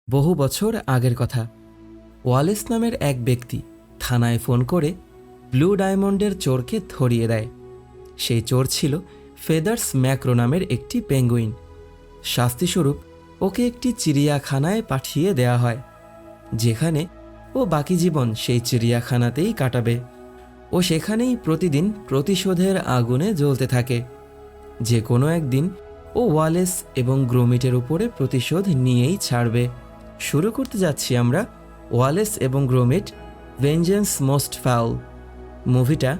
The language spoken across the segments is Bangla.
বহু বছর আগের কথা। ওয়ালেস নামের এক ব্যক্তি থানায় ফোন করে ব্লু ডায়মন্ডের চোরকে ধরিয়ে দেয়। সেই চোর ছিল ফেদার্স ম্যাক্রো নামের একটি পেঙ্গুইন। শাস্তিস্বরূপ ওকে একটি চিড়িয়াখানায় পাঠিয়ে দেয়া হয়, যেখানে ও বাকি জীবন সেই চিড়িয়াখানাতেই কাটাবে। ও সেখানেই প্রতিদিন প্রতিশোধের আগুনে জ্বলতে থাকে। যে কোনো একদিন ও ওয়ালেস এবং গ্রোমিটের উপরে প্রতিশোধ নিয়েই ছাড়বে। শুরু করতে যাচ্ছি আমরা ওয়ালেস এবং গ্রোমিট ভেঞ্জেন্স মোস্ট ফাউল। মুভিটা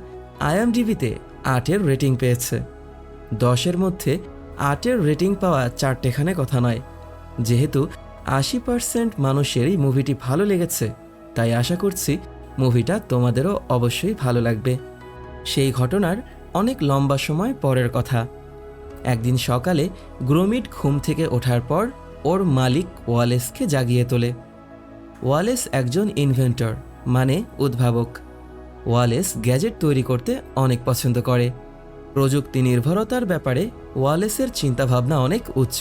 IMDb-তে 8-এর রেটিং পেয়েছে। 10-এর মধ্যে 8-এর রেটিং পাওয়া চারটেখানে কথা নয়। যেহেতু 80% মানুষেরই মুভিটি ভালো লেগেছে, তাই আশা করছি মুভিটা তোমাদেরও অবশ্যই ভালো লাগবে। সেই ঘটনার অনেক লম্বা সময় পরের কথা। একদিন সকালে গ্রোমিট ঘুম থেকে ওঠার পর ওর মালিক ওয়ালেসকে জাগিয়ে তোলে। ওয়ালেস একজন ইনভেন্টর, মানে উদ্ভাবক। ওয়ালেস গ্যাজেট তৈরি করতে অনেক পছন্দ করে। প্রযুক্তি নির্ভরতার ব্যাপারে ওয়ালেসের চিন্তাভাবনা অনেক উচ্চ।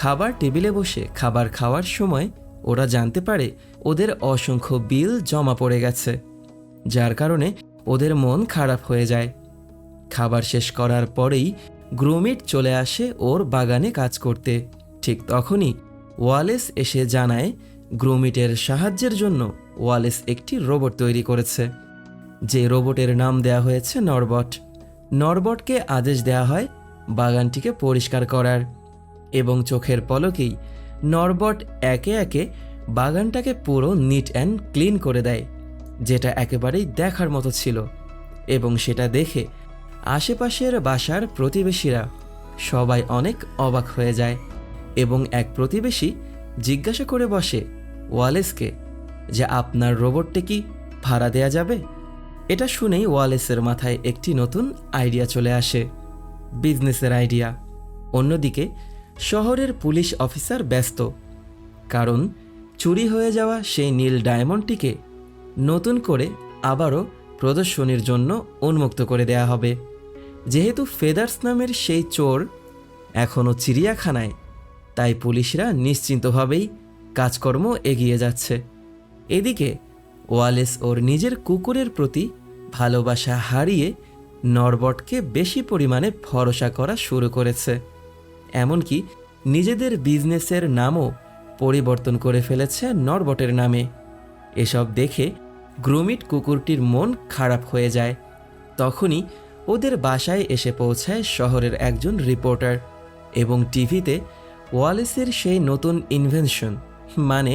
খাবার টেবিলে বসে খাবার খাওয়ার সময় ওরা জানতে পারে ওদের অসংখ্য বিল জমা পড়ে গেছে, যার কারণে ওদের মন খারাপ হয়ে যায়। খাবার শেষ করার পরেই গ্রোমিট চলে আসে ওর বাগানে কাজ করতে। ঠিক তখনই ওয়ালেস এসে জানায় গ্রোমিটের সাহায্যের জন্য ওয়ালেস একটি রোবট তৈরি করেছে, যে রোবটের নাম দেয়া হয়েছে নরবট। নরবটকে আদেশ দেয়া হয় বাগানটিকে পরিষ্কার করার, এবং চোখের পলকেই নরবট একে একে বাগানটাকে পুরো নিট অ্যান্ড ক্লিন করে দেয়, যেটা একেবারেই দেখার মতো ছিল। এবং সেটা দেখে আশেপাশের বাসার প্রতিবেশীরা সবাই অনেক অবাক হয়ে যায়। এবং এক প্রতিবেশী জিজ্ঞাসা করে বসে ওয়ালেসকে যে আপনার রোবটটা কি ভাড়া দেয়া যাবে? এটা শুনেই ওয়ালেসের মাথায় একটি নতুন আইডিয়া চলে আসে, বিজনেসের আইডিয়া। অন্যদিকে শহরের পুলিশ অফিসার ব্যস্ত, কারণ চুরি হয়ে যাওয়া সেই নীল ডায়মন্ডটিকে নতুন করে আবারও প্রদর্শনীর জন্য উন্মুক্ত করে দেয়া হবে। যেহেতু ফেদার্স নামের সেই চোর এখনও চিড়িয়াখানায়, তাই পুলিশরা নিশ্চিন্তভাবেই কাজকর্ম এগিয়ে যাচ্ছে। এদিকে ওয়ালেস ওর নিজের কুকুরের প্রতি ভালোবাসা হারিয়ে নরবটকে বেশি পরিমাণে ভরসা করা শুরু করেছে। এমনকি নিজেদের বিজনেসের নামও পরিবর্তন করে ফেলেছে নরবটের নামে। এসব দেখে গ্রোমিট কুকুরটির মন খারাপ হয়ে যায়। তখনই ওদের বাসায় এসে পৌঁছায় শহরের একজন রিপোর্টার, এবং টিভিতে ওয়ালেসের সেই নতুন ইনভেনশন মানে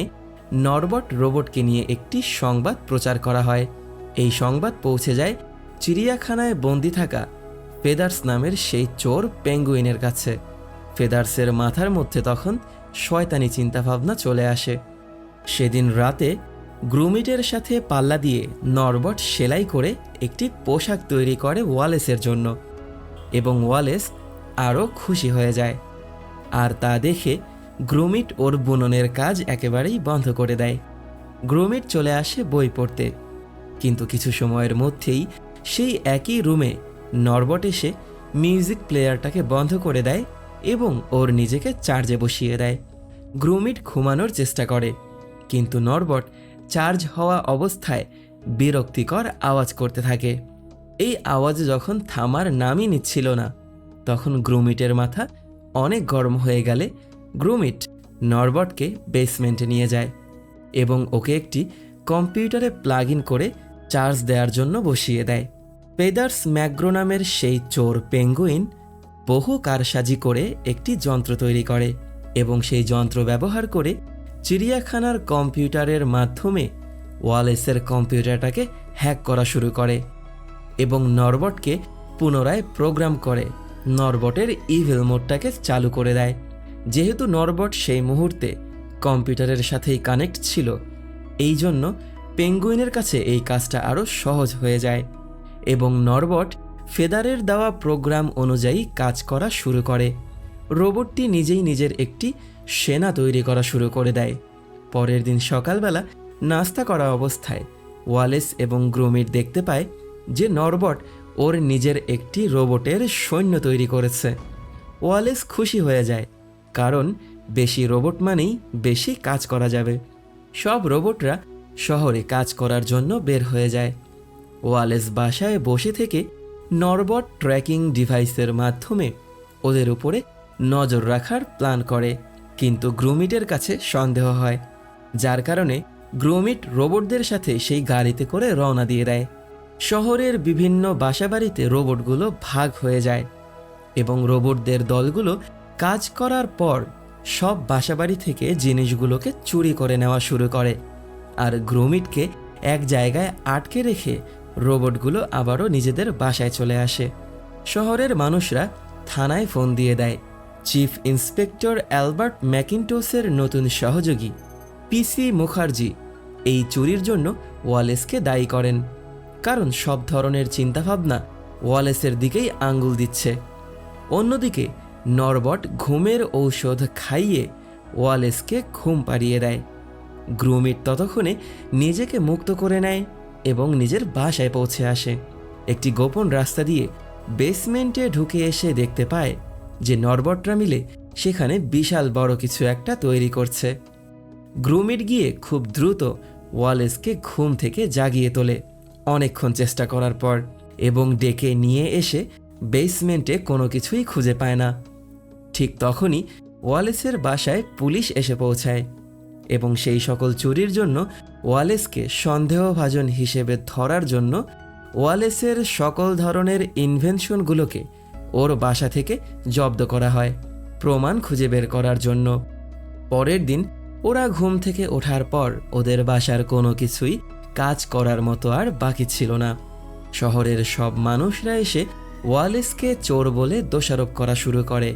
নরবট রোবটকে নিয়ে একটি সংবাদ প্রচার করা হয়। এই সংবাদ পৌঁছে যায় চিড়িয়াখানায় বন্দি থাকা ফেদার্স নামের সেই চোর পেঙ্গুইনের কাছে। ফেদার্সের মাথার মধ্যে তখন শয়তানি চিন্তাভাবনা চলে আসে। সেদিন রাতে গ্রোমিটের সাথে পাল্লা দিয়ে নরবট সেলাই করে একটি পোশাক তৈরি করে ওয়ালেসের জন্য, এবং ওয়ালেস আরও খুশি হয়ে যায়। আর তা দেখে গ্রোমিট ওর বুননের কাজ একেবারেই বন্ধ করে দেয়। গ্রোমিট চলে আসে বই পড়তে, কিন্তু কিছু সময়ের মধ্যেই সেই একই রুমে নরবট এসে মিউজিক প্লেয়ারটাকে বন্ধ করে দেয় এবং ওর নিজেকে চার্জে বসিয়ে দেয়। গ্রোমিট ঘুমানোর চেষ্টা করে, কিন্তু নরবট চার্জ হওয়া অবস্থায় বিরক্তিকর আওয়াজ করতে থাকে। এই আওয়াজ যখন থামার নামই নিচ্ছিল না, তখন গ্রোমিটের মাথা অনেক গরম হয়ে গেলে গ্রোমিট নরবটকে বেসমেন্টে নিয়ে যায় এবং ওকে একটি কম্পিউটারে প্লাগ ইন করে চার্জ দেওয়ার জন্য বসিয়ে দেয়। ফেদার্স ম্যাক্রো নামের সেই চোর পেঙ্গুইন বহু কারসাজি করে একটি যন্ত্র তৈরি করে, এবং সেই যন্ত্র ব্যবহার করে চিড়িয়াখানার কম্পিউটারের মাধ্যমে ওয়ালেসের কম্পিউটারটাকে হ্যাক করা শুরু করে এবং নরবটকে পুনরায় প্রোগ্রাম করে নরবটের ইভিল মোডটাকে চালু করে দেয়। যেহেতু নরবট সেই মুহূর্তে কম্পিউটারের সাথেই কানেক্ট ছিল, এই জন্য পেঙ্গুইনের কাছে এই কাজটা আরও সহজ হয়ে যায়, এবং নরবট ফেদারের দেওয়া প্রোগ্রাম অনুযায়ী কাজ করা শুরু করে। রোবটটি নিজেই নিজের একটি সেনা তৈরি করা শুরু করে দেয়। পরের দিন সকালবেলা নাস্তা করা অবস্থায় ওয়ালেস এবং গ্রোমিট দেখতে পায় যে নরবট ওর নিজের একটি রোবটের সৈন্য তৈরি করেছে। ওয়ালেস খুশি হয়ে যায়, কারণ বেশি রোবট মানেই বেশি কাজ করা যাবে। সব রোবটরা শহরে কাজ করার জন্য বের হয়ে যায়। ওয়ালেস বাসায় বসে থেকে নরবট ট্র্যাকিং ডিভাইসের মাধ্যমে ওদের উপরে নজর রাখার প্ল্যান করে, কিন্তু গ্রুমিটের কাছে সন্দেহ হয়, যার কারণে গ্রুমিট রোবটদের সাথে সেই গাড়িতে করে রওনা দিয়ে দেয়। শহরের বিভিন্ন বাসাবাড়িতে রোবটগুলো ভাগ হয়ে যায় এবং রোবটদের দলগুলো কাজ করার পর সব বাসাবাড়ি থেকে জিনিসগুলোকে চুরি করে নেওয়া শুরু করে, আর গ্রুমিটকে এক জায়গায় আটকে রেখে রোবটগুলো আবারও নিজেদের বাসায় চলে আসে। শহরের মানুষরা থানায় ফোন দিয়ে দেয়। চিফ ইন্সপেক্টর অ্যালবার্ট ম্যাকিন্টোসের নতুন সহযোগী পিসি মুখার্জি এই চুরির জন্য ওয়ালেসকে দায়ী করেন, কারণ সব ধরনের চিন্তাভাবনা ওয়ালেসের দিকেই আঙ্গুল দিচ্ছে। অন্যদিকে নরবট ঘুমের ঔষধ খাইয়ে ওয়ালেসকে ঘুম পাড়িয়ে দেয়। গ্রুমিট ততক্ষণে নিজেকে মুক্ত করে নেয় এবং নিজের বাসায় পৌঁছে আসে। একটি গোপন রাস্তা দিয়ে বেসমেন্টে ঢুকে এসে দেখতে পায় যে নরবটরা মিলে সেখানে বিশাল বড় কিছু একটা তৈরি করছে। গ্রুমিট গিয়ে খুব দ্রুত ওয়ালেসকে ঘুম থেকে জাগিয়ে তোলে অনেকক্ষণ চেষ্টা করার পর, এবং ডেকে নিয়ে এসে বেসমেন্টে কোনো কিছুই খুঁজে পায় না। ঠিক তখনই ওয়ালেসের বাসায় পুলিশ এসে পৌঁছায় এবং সেই সকল চুরির জন্য ওয়ালেসকে সন্দেহভাজন হিসেবে ধরার জন্য ওয়ালেসের সকল ধরনের ইনভেনশনগুলোকে ওর বাসা থেকে জব্দ করা হয় প্রমাণ খুঁজে বের করার জন্য। পরের দিন ওরা ঘুম থেকে ওঠার পর ওদের বাসার কোনো কিছুই কাজ করার মতো আর বাকি ছিল না। শহরের সব মানুষরা এসে ওয়ালেসকে চোর বলে দোষারোপ করা শুরু করে।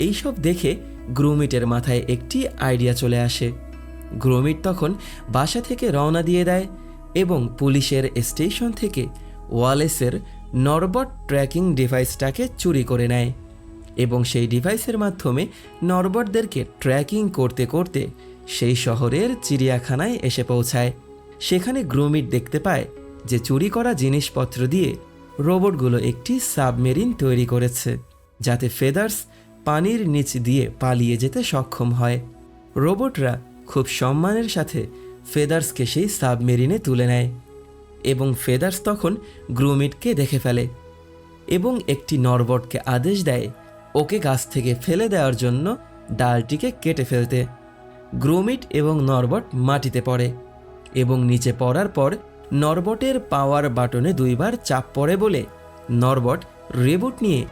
এইসব দেখে গ্রুমিটের মাথায় একটি আইডিয়া চলে আসে। গ্রুমিট তখন বাসা থেকে রওনা দিয়ে দেয় এবং পুলিশের স্টেশন থেকে ওয়ালেসের নরবট ট্র্যাকিং ডিভাইসটাকে চুরি করে নেয় এবং সেই ডিভাইসের মাধ্যমে নরবটদেরকে ট্র্যাকিং করতে করতে সেই শহরের চিড়িয়াখানায় এসে পৌঁছায়। সেখানে গ্রুমিট দেখতে পায় যে চুরি করা জিনিসপত্র দিয়ে রোবটগুলো একটি সাবমেরিন তৈরি করেছে, যাতে ফেদার্স পানির নিচ দিয়ে পালিয়ে যেতে সক্ষম হয়। রোবটরা খুব সম্মানের সাথে ফেদার্সকে সেই সাবমেরিনে তুলে নেয় এবং ফেদার্স তখন গ্রুমিটকে দেখে ফেলে এবং একটি নরবটকে আদেশ দেয় ওকে গাছ থেকে ফেলে দেওয়ার জন্য ডালটিকে কেটে ফেলতে। গ্রুমিট এবং নরবট মাটিতে পড়ে এবং নিচে পড়ার পর নরবটের পাওয়ার বাটনে দুইবার চাপ পড়ে বলে নরবট রিবুট নিয়ে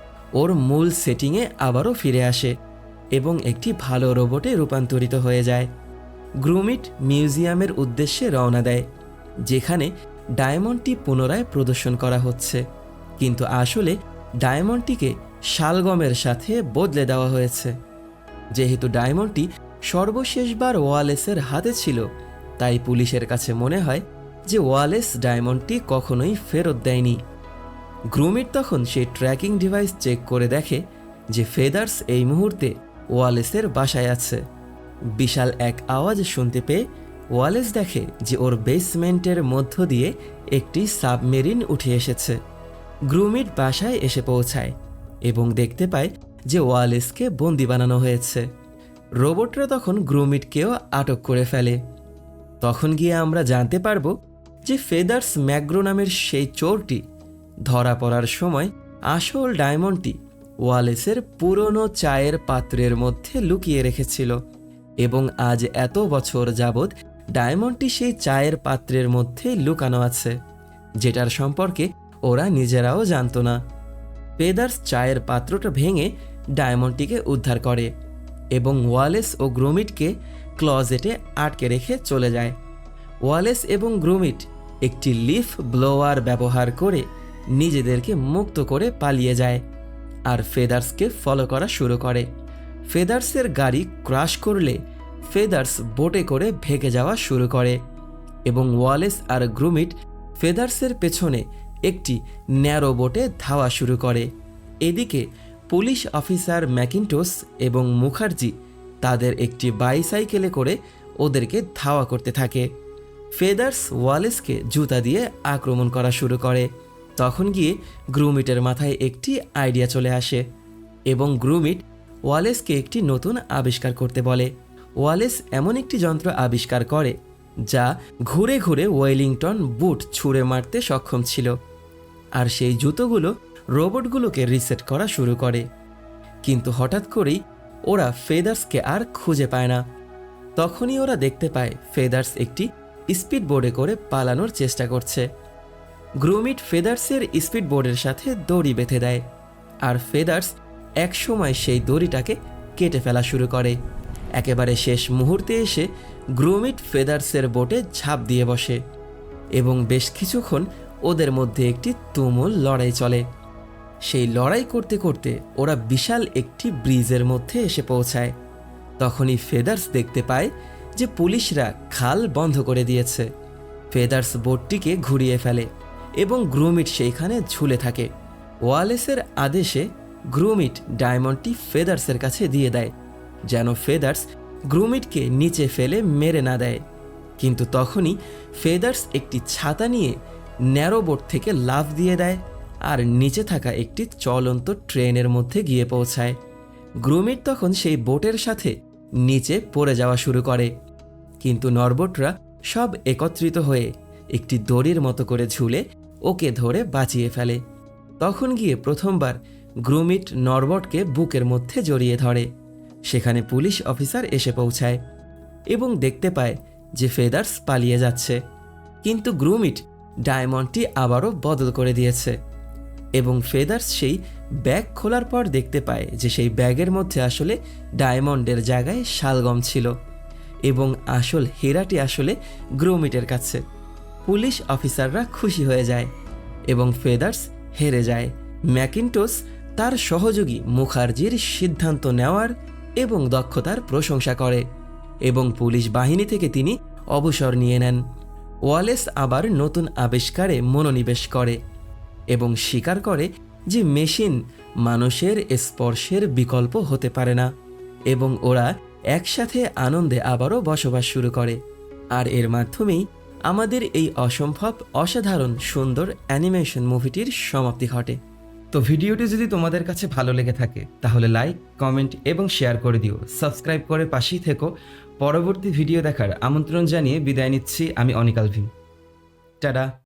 ওর মূল সেটিংয়ে আবারও ফিরে আসে এবং একটি ভালো রোবটে রূপান্তরিত হয়ে যায়। গ্রুমিট মিউজিয়ামের উদ্দেশ্যে রওনা দেয়, যেখানে ডায়মন্ডটি পুনরায় প্রদর্শন করা হচ্ছে, কিন্তু আসলে ডায়মন্ডটিকে শালগমের সাথে বদলে দেওয়া হয়েছে। যেহেতু ডায়মন্ডটি সর্বশেষবার ওয়ালেসের হাতে ছিল, তাই পুলিশের কাছে মনে হয় যে ওয়ালেস ডায়মন্ডটি কখনোই ফেরত দেয়নি। গ্রুমিট তখন সেই ট্র্যাকিং ডিভাইস চেক করে দেখে যে ফেদার্স এই মুহূর্তে ওয়ালেসের বাসায় আছে। বিশাল এক আওয়াজ শুনতে পেয়ে ওয়ালেস দেখে যে ওর বেসমেন্টের মধ্য দিয়ে একটি সাবমেরিন উঠে এসেছে। গ্রুমিট বাসায় এসে পৌঁছায় এবং দেখতে পায় যে ওয়ালেসকে বন্দি বানানো হয়েছে। রোবটরা তখন গ্রুমিটকেও আটক করে ফেলে। তখন গিয়ে আমরা জানতে পারবো যে ফেদার্স ম্যাগ্রো নামের সেই চোরটি ধরা পড়ার সময় আসল ডায়মন্ডটি ওয়ালেসের পুরনো চায়ের পাত্রের মধ্যে লুকিয়ে রেখেছিল এবং আজ এত বছর যাবৎ ডায়মন্ডটি সেই চায়ের পাত্রের মধ্যে লুকানো আছে, যেটার সম্পর্কে ওরা নিজেরাও জানতো না। ফেদার্স চায়ের পাত্রটা ভেঙে ডায়মন্ডটিকে উদ্ধার করে এবং ওয়ালেস ও গ্রুমিটকে ক্লজেটে আটকে রেখে চলে যায়। ওয়ালেস এবং গ্রুমিট একটি লিফ ব্লোয়ার ব্যবহার করে নিজেদেরকে মুক্ত করে পালিয়ে যায় আর ফেদার্সকে ফলো করা শুরু করে। ফেদার্সের গাড়ি ক্রাশ করলে ফেদার্স বোটে করে ভেগে যাওয়া শুরু করে এবং ওয়ালেস আর গ্রুমিট ফেদার্সের পেছনে একটি ন্যারো বোটে ধাওয়া শুরু করে। এদিকে পুলিশ অফিসার ম্যাকিন্টোস এবং মুখার্জি তাদের একটি বাইসাইকেলে করে ওদেরকে ধাওয়া করতে থাকে। ফেদার্স ওয়ালেসকে জুতা দিয়ে আক্রমণ করা শুরু করে। তখন গিয়ে গ্রুমিটের মাথায় একটি আইডিয়া চলে আসে এবং গ্রুমিট ওয়ালেসকে একটি নতুন আবিষ্কার করতে বলে। ওয়ালেস এমন একটি যন্ত্র আবিষ্কার করে যা ঘুরে ঘুরে ওয়েলিংটন বুট ছুঁড়ে মারতে সক্ষম ছিল, আর সেই জুতোগুলো রোবটগুলোকে রিসেট করা শুরু করে। কিন্তু হঠাৎ করেই ওরা ফেদার্সকে আর খুঁজে পায় না। তখনই ওরা দেখতে পায় ফেদার্স একটি স্পিড বোর্ডে করে পালানোর চেষ্টা করছে। গ্রুমিট ফেদার্সের স্পিড বোর্ডের সাথে দড়ি বেঁধে দেয়, আর ফেদার্স একসময় সেই দড়িটাকে কেটে ফেলা শুরু করে। একেবারে শেষ মুহূর্তে এসে গ্রুমিট ফেদার্সের বোটে ঝাঁপ দিয়ে বসে এবং বেশ কিছুক্ষণ ওদের মধ্যে একটি তুমুল লড়াই চলে। সেই লড়াই করতে করতে ওরা বিশাল একটি ব্রিজের মধ্যে এসে পৌঁছায়। তখনই ফেদার্স দেখতে পায় যে পুলিশরা খাল বন্ধ করে দিয়েছে। ফেদার্স বোটটিকে ঘুরিয়ে ফেলে এবং গ্রুমিট সেইখানে ঝুলে থাকে। ওয়ালেসের আদেশে গ্রুমিট ডায়মন্ডটি ফেদার্সের কাছে দিয়ে দেয়, যেন ফেদার্স গ্রুমিটকে নিচে ফেলে মেরে না দেয়। কিন্তু তখনই ফেদার্স একটি ছাতা নিয়ে ন্যারো বোট থেকে লাফ দিয়ে দেয় আর নিচে থাকা একটি চলন্ত ট্রেনের মধ্যে গিয়ে পৌঁছায়। গ্রুমিট তখন সেই বোটের সাথে নিচে পড়ে যাওয়া শুরু করে, কিন্তু নরবটরা সব একত্রিত হয়ে একটি দড়ির মতো করে ঝুলে ওকে ধরে বাঁচিয়ে ফেলে। তখন গিয়ে প্রথমবার গ্রুমিট নরবটকে বুকের মধ্যে জড়িয়ে ধরে। সেখানে পুলিশ অফিসার এসে পৌঁছায় এবং দেখতে পায় যে ফেদার্স পালিয়ে যাচ্ছে, কিন্তু গ্রুমিট ডায়মন্ডটি আবারও বদল করে দিয়েছে এবং ফেদার্স সেই ব্যাগ খোলার পর দেখতে পায় যে সেই ব্যাগের মধ্যে আসলে ডায়মন্ডের জায়গায় শালগম ছিল এবং আসল হীরাটি আসলে গ্রুমিটের কাছে। পুলিশ অফিসাররা খুশি হয়ে যায় এবং ফেদার্স হেরে যায়। ম্যাকিন্টোস তার সহযোগী মুখার্জির সিদ্ধান্ত নেওয়ার এবং দক্ষতার প্রশংসা করে এবং পুলিশ বাহিনী থেকে তিনি অবসর নিয়ে নেন। ওয়ালেস আবার নতুন আবিষ্কারে মনোনিবেশ করে এবং স্বীকার করে যে মেশিন মানুষের স্পর্শের বিকল্প হতে পারে না, এবং ওরা একসাথে আনন্দে আবারও বসবাস শুরু করে। আর এর মাধ্যমেই আমাদের এই অসম্ভব অসাধারণ সুন্দর অ্যানিমেশন মুভিটির সমাপ্তি ঘটে। তো ভিডিওটি যদি তোমাদের কাছে ভালো লেগে থাকে তাহলে লাইক, কমেন্ট এবং শেয়ার করে দিও। সাবস্ক্রাইব করে পাশেই থেকো। পরবর্তী ভিডিও দেখার আমন্ত্রণ জানিয়ে বিদায় নিচ্ছি আমি অনিক আলভিন। টাটা।